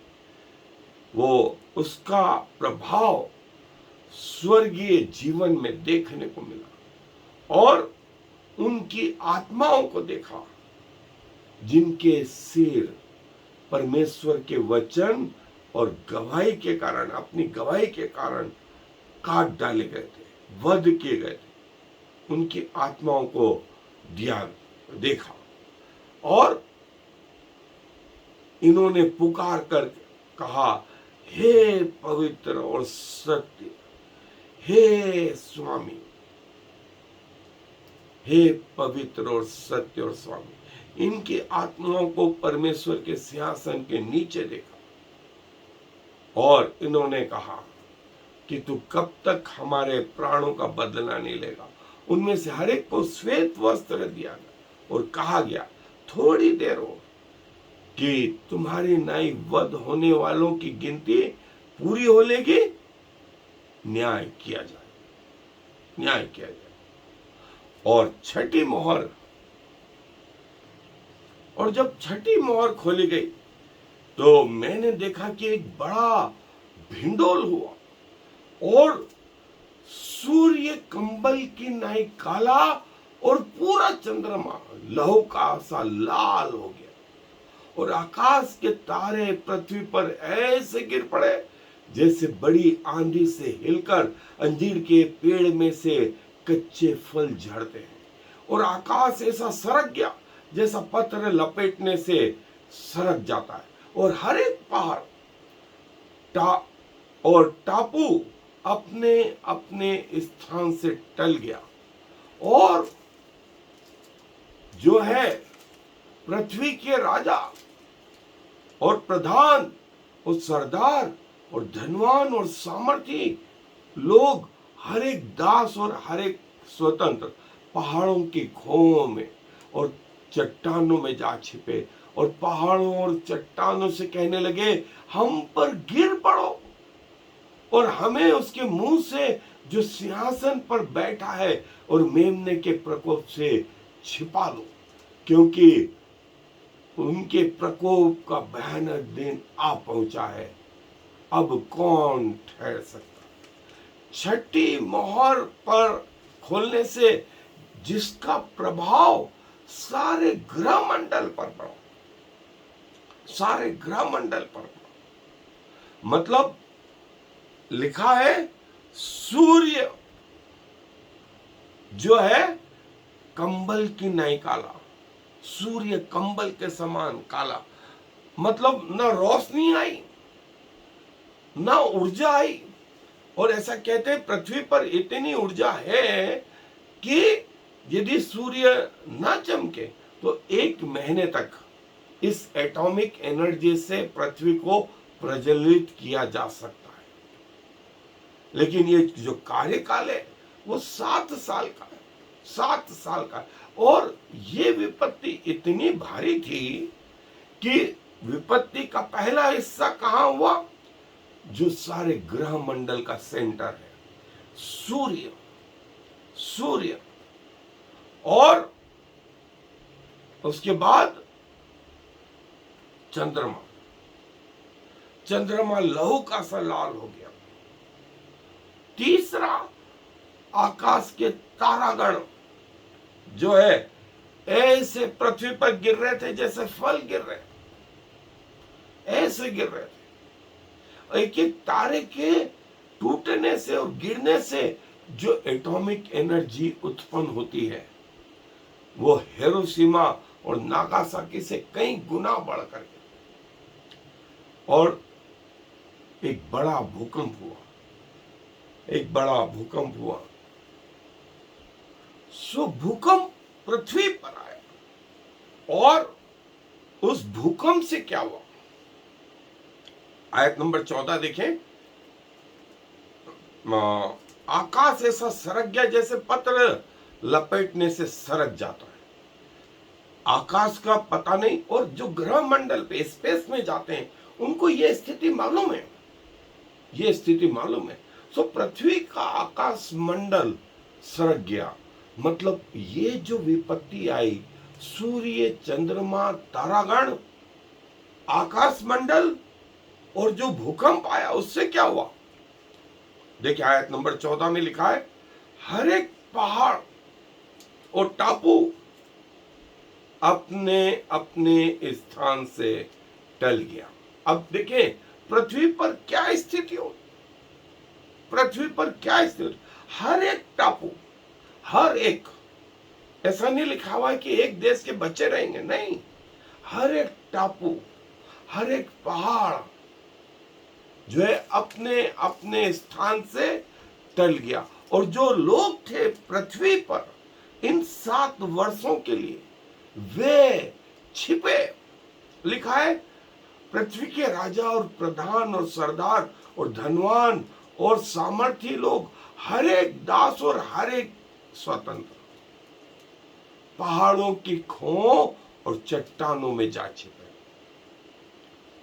S1: वो उसका प्रभाव स्वर्गीय जीवन में देखने को मिला और उनकी आत्माओं को देखा जिनके सिर परमेश्वर के वचन और गवाही के कारण, अपनी गवाही के कारण काट डाले गए थे, वध किए गए थे। उनकी आत्माओं को देखा और इन्होंने पुकार कर कहा, हे पवित्र और सत्य, हे स्वामी, हे पवित्र और सत्य और स्वामी। इनकी आत्माओं को परमेश्वर के सिंहासन के नीचे देखा और इन्होंने कहा कि तू कब तक हमारे प्राणों का बदला नहीं लेगा। उनमें से हर एक को श्वेत वस्त्र दिया गया और कहा गया, थोड़ी देर हो कि तुम्हारी नाई वध होने वालों की गिनती पूरी हो लेगी, न्याय किया जाए। और छठी मोहर, और जब छठी मोहर खोली गई तो मैंने देखा कि एक बड़ा भिंडोल हुआ और सूर्य कंबल की नाई काला और पूरा चंद्रमा लहू का सा लाल हो गया और आकाश के तारे पृथ्वी पर ऐसे गिर पड़े जैसे बड़ी आंधी से हिलकर अंजीर के पेड़ में से कच्चे फल झड़ते हैं। और आकाश ऐसा सरक गया जैसा पत्थर लपेटने से सरक जाता है और हर एक पहाड़ और टापू अपने अपने स्थान से टल गया और जो है पृथ्वी के राजा और प्रधान और सरदार और धनवान और सामर्थी लोग, हर एक दास और हर एक स्वतंत्र पहाड़ों की खोओं में और चट्टानों में जा छिपे और पहाड़ों और चट्टानों से कहने लगे, हम पर गिर पड़ो और हमें उसके मुंह से जो सिंहासन पर बैठा है और मेमने के प्रकोप से छिपा लो, क्योंकि उनके प्रकोप का भयानक दिन आ पहुंचा है। अब कौन ठहर सकता? छठी मोहर पर खोलने से जिसका प्रभाव सारे ग्रह मंडल पर पड़ा, सारे ग्रह मंडल पर पड़ा। मतलब लिखा है सूर्य जो है कंबल की नाई काला, सूर्य कंबल के समान काला। मतलब ना रोशनी आई ना ऊर्जा आई। और ऐसा कहते हैं पृथ्वी पर इतनी ऊर्जा है कि यदि सूर्य ना चमके तो 1 महीने तक इस एटॉमिक एनर्जी से पृथ्वी को प्रज्वलित किया जा सकता है। लेकिन ये जो कार्यकाल है वो 7 साल का है, 7 साल का। और ये विपत्ति इतनी भारी थी कि विपत्ति का पहला हिस्सा कहां हुआ? जो सारे ग्रह मंडल का सेंटर है, सूर्य और उसके बाद चंद्रमा लहू का सा लाल हो गया। तीसरा, आकाश के तारागण जो है ऐसे पृथ्वी पर गिर रहे थे जैसे फल गिर रहे, ऐसे गिर रहे थे। एक एक तारे के टूटने से और गिरने से जो एटॉमिक एनर्जी उत्पन्न होती है वो हिरोशिमा और नागासाकी से कई गुना बढ़ करके, और एक बड़ा भूकंप हुआ, एक बड़ा भूकंप हुआ। सो भूकंप पृथ्वी पर आया, और उस भूकंप से क्या हुआ? आयत नंबर 14 देखें। आकाश ऐसा सरक गया जैसे पत्र लपेटने से सरक जाता है। आकाश का पता नहीं, और जो ग्रह मंडल पे स्पेस में जाते हैं उनको ये स्थिति मालूम है, ये स्थिति मालूम है। सो पृथ्वी का आकाश मंडल सरक गया, मतलब ये जो विपत्ति आई, सूर्य, चंद्रमा, तारागण, आकाश मंडल और जो भूकंप आया, उससे क्या हुआ? देखिए आयत नंबर 14 में लिखा है, हर एक पहाड़ और टापू अपने अपने स्थान से टल गया। अब देखें पृथ्वी पर क्या स्थिति हो, पृथ्वी पर क्या स्थिति, हर एक टापू, हर एक, ऐसा नहीं लिखा हुआ है कि एक देश के बच्चे रहेंगे, नहीं, हर एक टापू, हर एक पहाड़ जो है अपने अपने स्थान से टल गया। और जो लोग थे पृथ्वी पर इन 7 वर्षों के लिए, वे छिपे। लिखा है पृथ्वी के राजा और प्रधान और सरदार और धनवान और सामर्थी लोग, हर एक दास और हर एक स्वतंत्र, पहाड़ों की खों और चट्टानों में जा छिपे।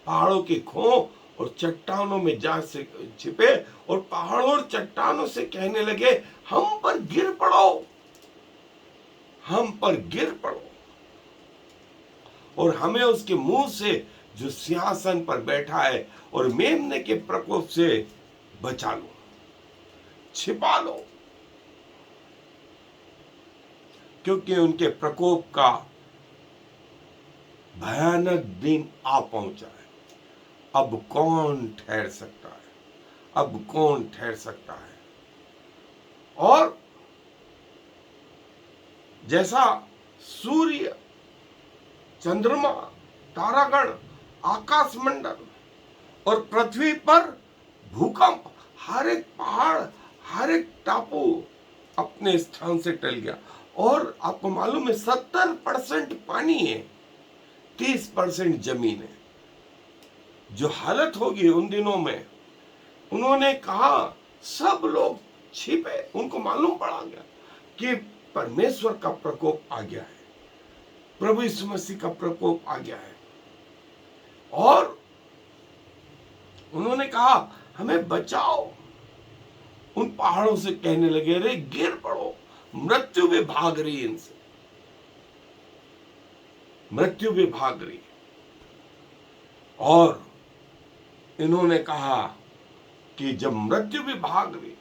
S1: पहाड़ों की खों और चट्टानों में जा से छिपे, और पहाड़ों और चट्टानों से कहने लगे, हम पर गिर पड़ो, हम पर गिर पड़ो, और हमें उसके मुंह से जो सिंहासन पर बैठा है और मेमने के प्रकोप से बचा लो, छिपा लो, क्योंकि उनके प्रकोप का भयानक दिन आ पहुंचा है। अब कौन ठहर सकता है, अब कौन ठहर सकता है? और जैसा सूर्य, चंद्रमा, तारागण, आकाश मंडल और पृथ्वी पर भूकंप, हर एक पहाड़, हर एक टापू अपने स्थान से टल गया। और आपको मालूम है 70% पानी है, 30% जमीन है। जो हालत होगी उन दिनों में, उन्होंने कहा सब लोग छिपे, उनको मालूम पड़ा गया कि परमेश्वर का प्रकोप आ गया है, प्रभु यीशु मसीह का प्रकोप आ गया है। और उन्होंने कहा हमें बचाओ। उन पहाड़ों से कहने लगे, अरे गिर पड़ो, मृत्यु भी भाग रही है इनसे, मृत्यु भी भाग रही है। और इन्होंने कहा कि जब मृत्यु भी भाग रही,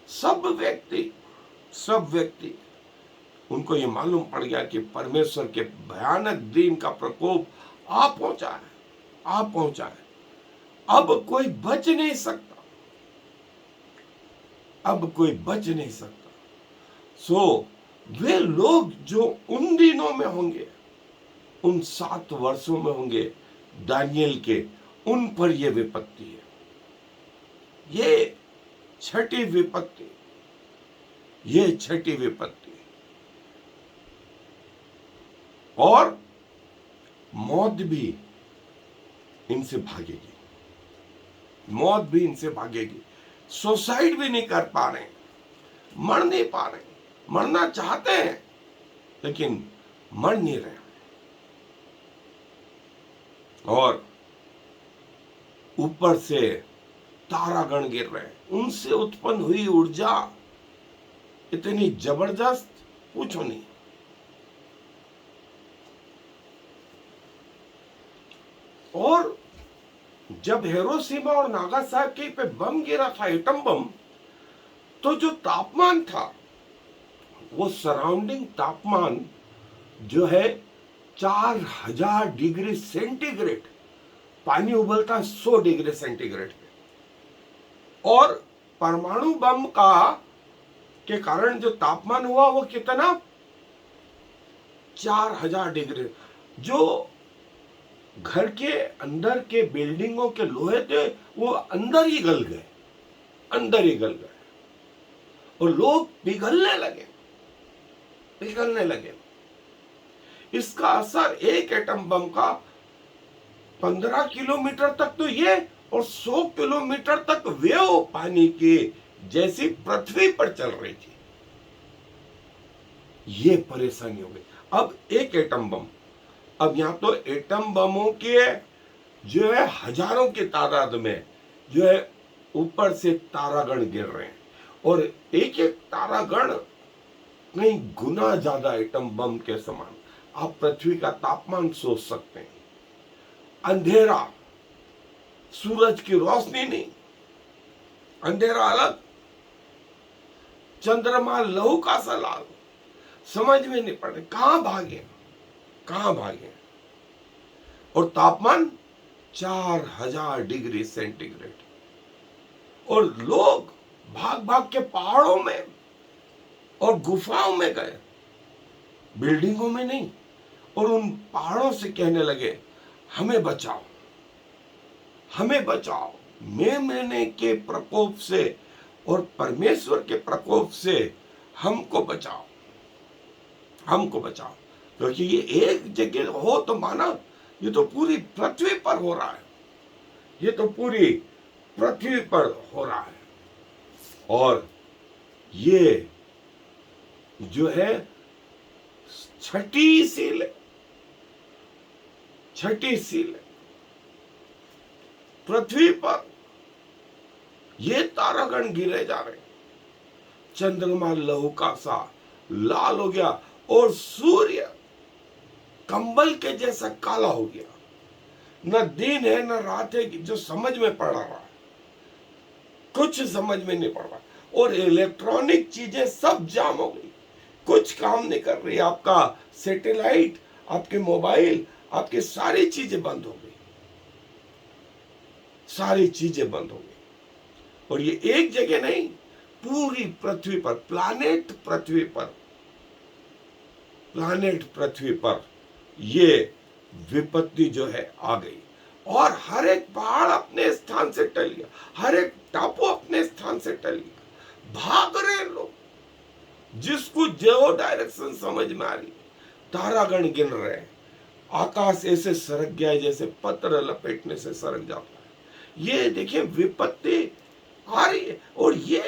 S1: सब व्यक्ति उनको ये मालूम पड़ गया कि परमेश्वर के भयानक दिन का प्रकोप आ पहुंचा है, आ पहुंचा है। अब कोई बच नहीं सकता, अब कोई बच नहीं सकता। सो वे लोग जो उन दिनों में होंगे, उन 7 वर्षों में होंगे दानियल के, उन पर यह विपत्ति है, ये छठी विपत्ति, ये छठी विपत्ति। और मौत भी इनसे भागेगी, मौत भी इनसे भागेगी। सुसाइड भी नहीं कर पा रहे, मर नहीं पा रहे, मरना चाहते हैं लेकिन मर नहीं रहे। और ऊपर से तारागण गिर रहे हैं, उनसे उत्पन्न हुई ऊर्जा इतनी जबरदस्त, पूछो नहीं। और जब हिरोशिमा और नागासाकी पे बम गिरा था, एटम बम, तो जो तापमान था, वो सराउंडिंग तापमान जो है 4000 डिग्री सेंटीग्रेड, पानी उबलता है 100 डिग्री सेंटीग्रेड पे। और परमाणु बम का के कारण जो तापमान हुआ वो कितना, 4000 डिग्री। जो घर के अंदर के बिल्डिंगों के लोहे थे वो अंदर ही गल गए, अंदर ही गल गए, और लोग पिघलने लगे। इसका असर एक एटम बम का 15 किलोमीटर तक तो ये, और 100 किलोमीटर तक वेव पानी के जैसी पृथ्वी पर चल रही थी। ये परेशानी हो गई। अब एक एटम बम, अब यहां तो एटम बमों के जो है हजारों की तादाद में जो है ऊपर से तारागण गिर रहे हैं, और एक एक तारागण कई गुना ज्यादा एटम बम के समान। आप पृथ्वी का तापमान सोच सकते हैं। अंधेरा, सूरज की रोशनी नहीं, अंधेरा अलग, चंद्रमा लहू का सा लाल, समझ में नहीं पड़ रहे कहां भागे। और तापमान 4000 डिग्री सेंटीग्रेड, और लोग भाग भाग के पहाड़ों में और गुफाओं में गए, बिल्डिंगों में नहीं, और उन पहाड़ों से कहने लगे हमें बचाओ, हमें बचाओ, मेमने के प्रकोप से और परमेश्वर के प्रकोप से हमको बचाओ, हमको बचाओ। क्योंकि ये एक जगह हो तो माना, ये तो पूरी पृथ्वी पर हो रहा है, ये तो पूरी पृथ्वी पर हो रहा है। और ये जो है छठी सील है, छठी सील है। पृथ्वी पर ये तारागण गिरे जा रहे, चंद्रमा लहू का सा लाल हो गया, और सूर्य कंबल के जैसा काला हो गया। न दिन है न रात है, जो समझ में पड़ रहा है, कुछ समझ में नहीं पड़ रहा। और इलेक्ट्रॉनिक चीजें सब जाम हो गई, कुछ काम नहीं कर रही। आपका सैटेलाइट, आपके मोबाइल, आपकी सारी चीजें बंद हो गई, सारी चीजें बंद हो गई। और ये एक जगह नहीं, पूरी पृथ्वी पर, प्लानेट पृथ्वी पर ये विपत्ति जो है आ गई। और हर एक पहाड़ अपने स्थान से टल गया, हर एक टापू अपने स्थान से टल गया। भाग रहे लोग, जिसको जो डायरेक्शन समझ में आ रही, तारागण गिन रहे, आकाश ऐसे सरक गया है जैसे पत्र लपेटने से सरक जाता है। ये देखिए विपत्ति आ रही है। और ये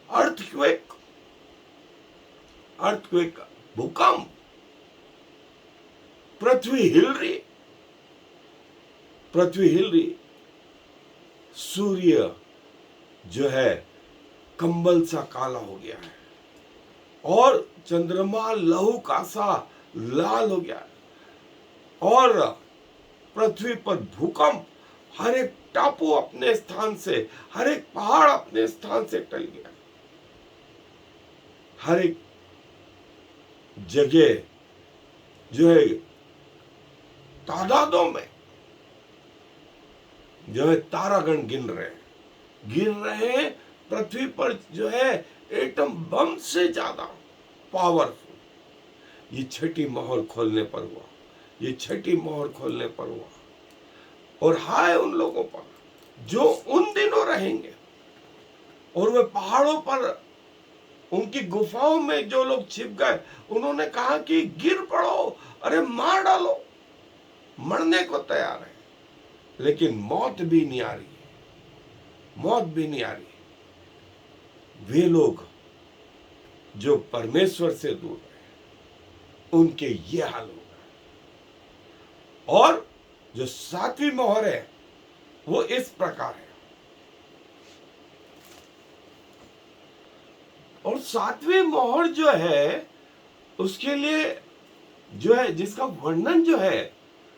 S1: अर्थक्वेक, भूकंप, पृथ्वी हिल रही, सूर्य जो है कंबल सा काला हो गया है, और चंद्रमा लहू का सा लाल हो गया है, और पृथ्वी पर भूकंप, हर एक टापू अपने स्थान से, हर एक पहाड़ अपने स्थान से टल गया, हर एक जगह जो है तादादों में जो है तारागण गिर रहे हैं पृथ्वी पर, जो है एटम बम से ज्यादा पावरफुल। ये छठी मोहर खोलने पर हुआ, ये छठी मोहर खोलने पर हुआ। और हाय उन लोगों पर जो उन दिनों रहेंगे, और वे पहाड़ों पर, उनकी गुफाओं में जो लोग छिप गए, उन्होंने कहा कि गिर पड़ो, अरे मार डालो, मरने को तैयार है, लेकिन मौत भी नहीं आ रही है, मौत भी नहीं आ रही है। वे लोग जो परमेश्वर से दूर है, उनके ये हाल होगा। और जो सातवीं मोहर है वो इस प्रकार है। और सातवीं मोहर जो है उसके लिए जो है, जिसका वर्णन जो है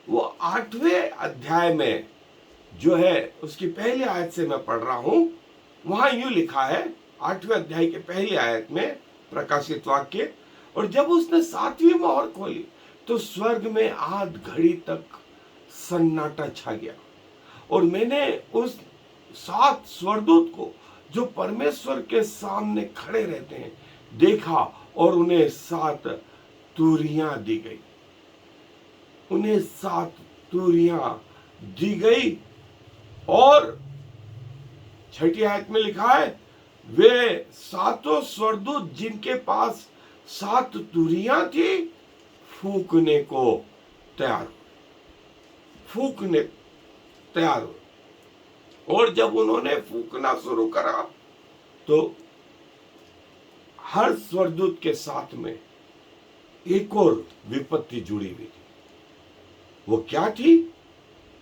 S1: वो 8वें अध्याय में जो है उसकी पहली आयत से मैं पढ़ रहा हूं। वहां यूं लिखा है, 8वें अध्याय के पहली आयत में प्रकाशित वाक्य, और जब उसने सातवीं मोहर खोली तो स्वर्ग में आध घड़ी तक सन्नाटा छा गया, और मैंने उस 7 स्वर्गदूत को जो परमेश्वर के सामने खड़े रहते हैं देखा, और उन्हें 7 तुरियां दी गई। उन्हें 7 तुरियां दी गई और 6ठी आयत में लिखा है वे 7 स्वर्गदूत जिनके पास 7 तुरियां थी फूकने को तैयार हुए और जब उन्होंने फूकना शुरू करा तो हर स्वर्गदूत के साथ में एक और विपत्ति जुड़ी हुई थी। वो क्या थी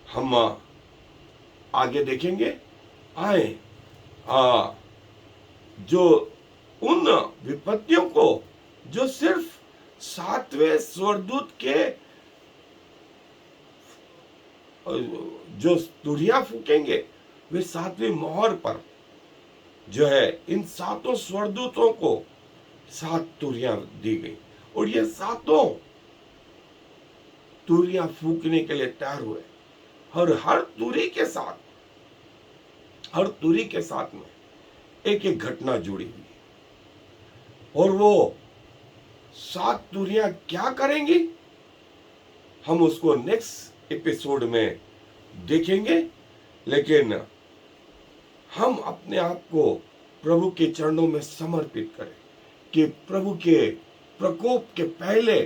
S1: हम आगे देखेंगे। आए जो उन विपत्तियों को जो सिर्फ 7वें स्वर्गदूत के जो तुरियां फूकेंगे वे 7वीं मोहर पर जो है इन 7 स्वर्गदूतों को 7 तुरियां दी गई और ये 7 तुरियां फूकने के लिए तैयार हुए और हर तुरी के साथ में एक एक घटना जुड़ी हुई है और वो 7 तुरियां क्या करेंगी हम उसको नेक्स्ट एपिसोड में देखेंगे। लेकिन हम अपने आप को प्रभु के चरणों में समर्पित करें कि प्रभु के प्रकोप के पहले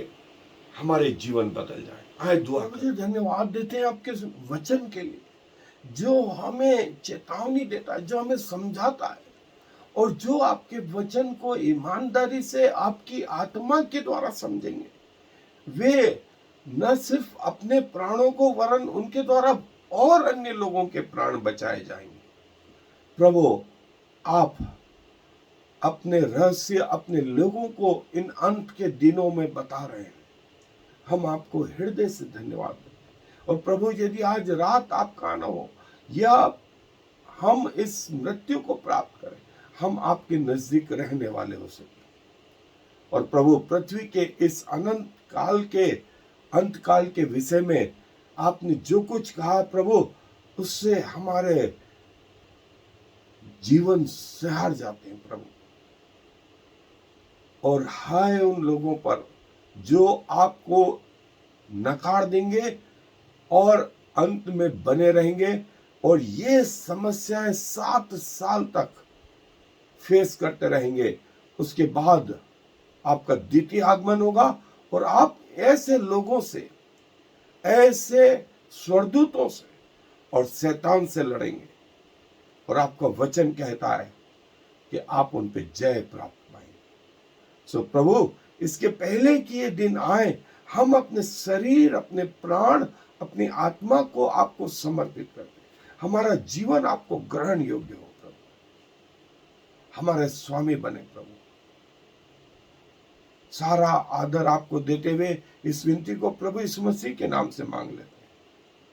S1: हमारे जीवन बदल जाए। आए दुआ मुझे धन्यवाद देते हैं आपके वचन के लिए जो हमें चेतावनी देता है, जो हमें समझाता है और जो आपके वचन को ईमानदारी से आपकी आत्मा के द्वारा समझेंगे वे न सिर्फ अपने प्राणों को वरन उनके द्वारा और अन्य लोगों के प्राण बचाए जाएंगे। प्रभु आप अपने रहस्य अपने लोगों को इन अंत के दिनों में बता रहे हैं। हम आपको हृदय से धन्यवाद देते और प्रभु यदि आज रात आपका आना हो या हम इस मृत्यु को प्राप्त करें हम आपके नजदीक रहने वाले हो सके। और प्रभु पृथ्वी के इस अनंत काल के अंत काल के विषय में आपने जो कुछ कहा प्रभु उससे हमारे जीवन सहर जाते हैं प्रभु। और हाय उन लोगों पर जो आपको नकार देंगे और अंत में बने रहेंगे और ये समस्याएं 7 साल तक फेस करते रहेंगे। उसके बाद आपका द्वितीय आगमन होगा और आप ऐसे लोगों से ऐसे स्वर्गदूतों से और शैतान से लड़ेंगे और आपका वचन कहता है कि आप उन पे जय प्राप्त पाएंगे। सो प्रभु इसके पहले कि ये दिन आए हम अपने शरीर अपने प्राण अपनी आत्मा को आपको समर्पित करते हमारा जीवन आपको ग्रहण योग्य हो प्रभु। हमारे स्वामी बने प्रभु। सारा आदर आपको देते हुए इस विनती को प्रभु यीशु मसीह के नाम से मांग लेते हैं।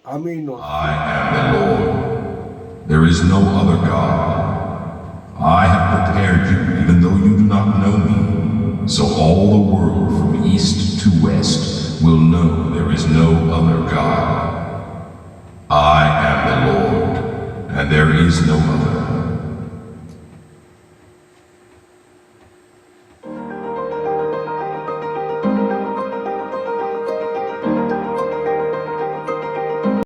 S1: आमीन।
S2: I am the Lord. There is no other God. I have prepared you even though you do not know me. So all the world from east to west will know there is no other God. I am the Lord, and there is no other.